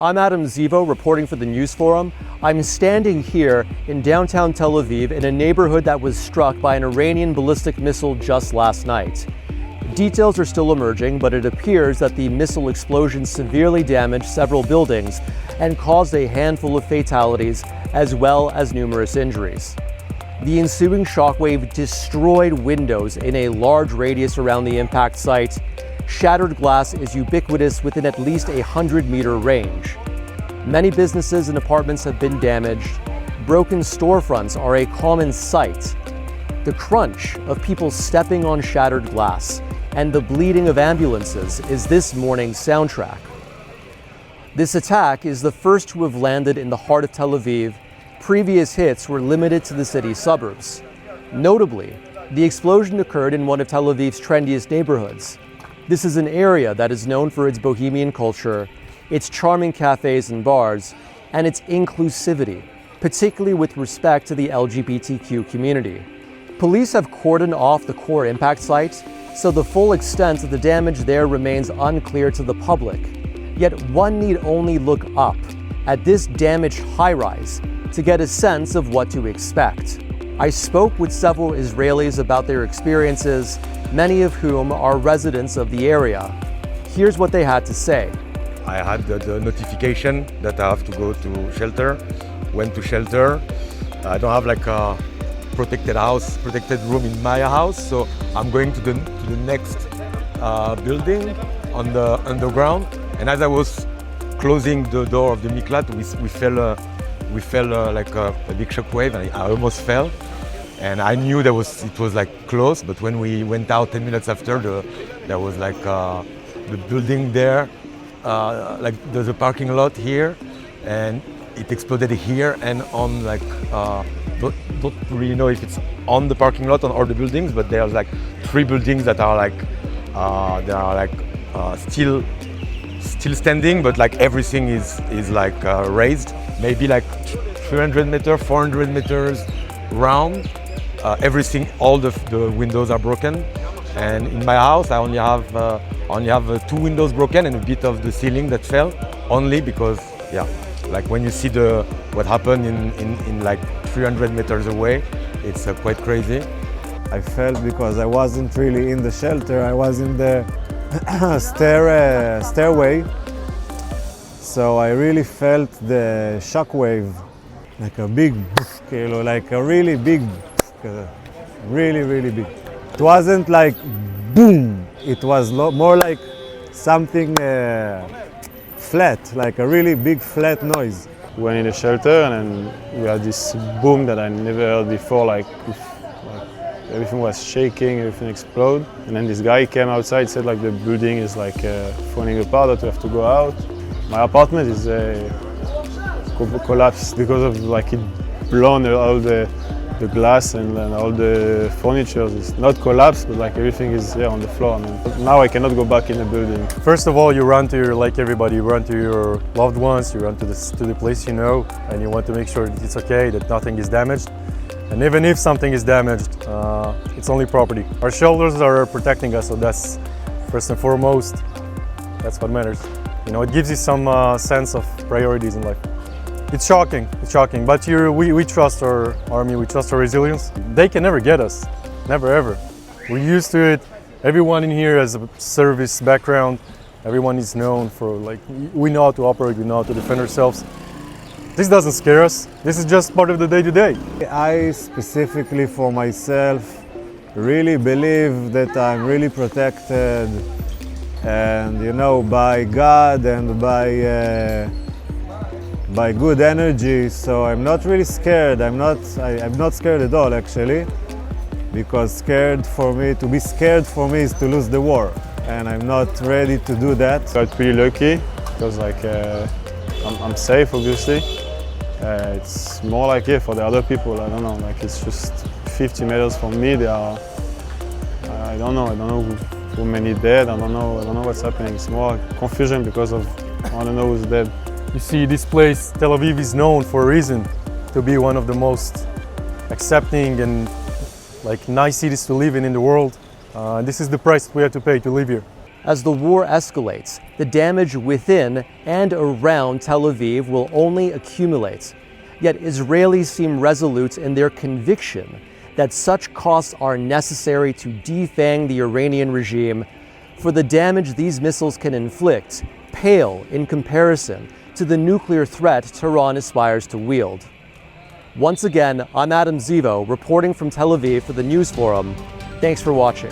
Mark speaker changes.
Speaker 1: I'm Zivo reporting for the News Forum. I'm standing here in downtown Tel Aviv in a neighborhood that was struck by an Iranian ballistic missile just last night. Details are still emerging, but it appears that the missile explosion severely damaged several buildings and caused a handful of fatalities as well as numerous injuries. The ensuing shockwave destroyed windows in a large radius around the impact site. Shattered glass is ubiquitous within at least a 100-meter range. Many businesses and apartments have been damaged. Broken storefronts are a common sight. The crunch of people stepping on shattered glass and the bleeding of ambulances is this morning's soundtrack. This attack is the first to have landed in the heart of Tel Aviv. Previous hits were limited to the city's suburbs. Notably, the explosion occurred in one of Tel Aviv's trendiest neighborhoods. This is an area that is known for its bohemian culture, its charming cafes and bars, and its inclusivity, particularly with respect to the LGBTQ community. Police have cordoned off the core impact site, so the full extent of the damage there remains unclear to the public. Yet one need only look up at this damaged high-rise to get a sense of what to expect. I spoke with several Israelis about their experiences, many of whom are residents of the area. Here's what they had to say.
Speaker 2: I had the notification that I have to go to shelter. Went to shelter. I don't have like a protected room in my house, so I'm going to the next building on the underground. And as I was closing the door of the miklat, we felt like a big shockwave, and I almost fell. And I knew it was like close, but when we went out 10 minutes after, there was like the building there, like there's a parking lot here, and it exploded here and on like, don't really know if it's on the parking lot on all the buildings, but there's like 3 buildings that are like, still standing, but like everything is like raised, maybe like 300 meters, 400 meters round. Everything, all the windows are broken, and in my house I only have 2 windows broken and a bit of the ceiling that fell, only because, yeah, like when you see what happened in like 300 meters away, it's quite crazy.
Speaker 3: I felt because I wasn't really in the shelter, I was in the stairway, so I really felt the shockwave, like a big, like a really big, really big. It wasn't like boom, it was more like something flat, like a really big flat noise.
Speaker 4: We went in the shelter and then we had this boom that I never heard before, like everything was shaking, everything exploded. And then this guy came outside, said like the building is like falling apart, that we have to go out. My apartment is collapsed because of like it blown all the glass and all the furniture. Is not collapsed, but like everything is on the floor. I mean, now I cannot go back in the building.
Speaker 5: First of all, you run to your, like everybody, you run to your loved ones, you run to the place you know, and you want to make sure that it's okay, that nothing is damaged. And even if something is damaged, it's only property. Our shelters are protecting us, so that's first and foremost, that's what matters. You know, it gives you some sense of priorities in life. It's shocking, but we trust our army, we trust our resilience. They can never get us, never ever. We're used to it. Everyone in here has a service background. Everyone is known for, like, we know how to operate, we know how to defend ourselves. This doesn't scare us. This is just part of the day-to-day.
Speaker 3: I specifically for myself really believe that I'm really protected, and you know, by God and by good energy, so I'm not really scared. I'm not scared at all, actually, because to be scared for me is to lose the war, and I'm not ready to do that.
Speaker 4: I got pretty lucky because like I'm safe, obviously. It's more like for the other people, I don't know, like it's just 50 meters from me. They are, I don't know who many dead. I don't know what's happening. It's more confusion because of I don't know who's dead.
Speaker 5: You see, this place, Tel Aviv, is known for a reason to be one of the most accepting and like nice cities to live in the world. This is the price we have to pay to live here.
Speaker 1: As the war escalates, the damage within and around Tel Aviv will only accumulate. Yet Israelis seem resolute in their conviction that such costs are necessary to defang the Iranian regime, for the damage these missiles can inflict pale in comparison to the nuclear threat Tehran aspires to wield. Once again, I'm Zivo, reporting from Tel Aviv for the News Forum. Thanks for watching.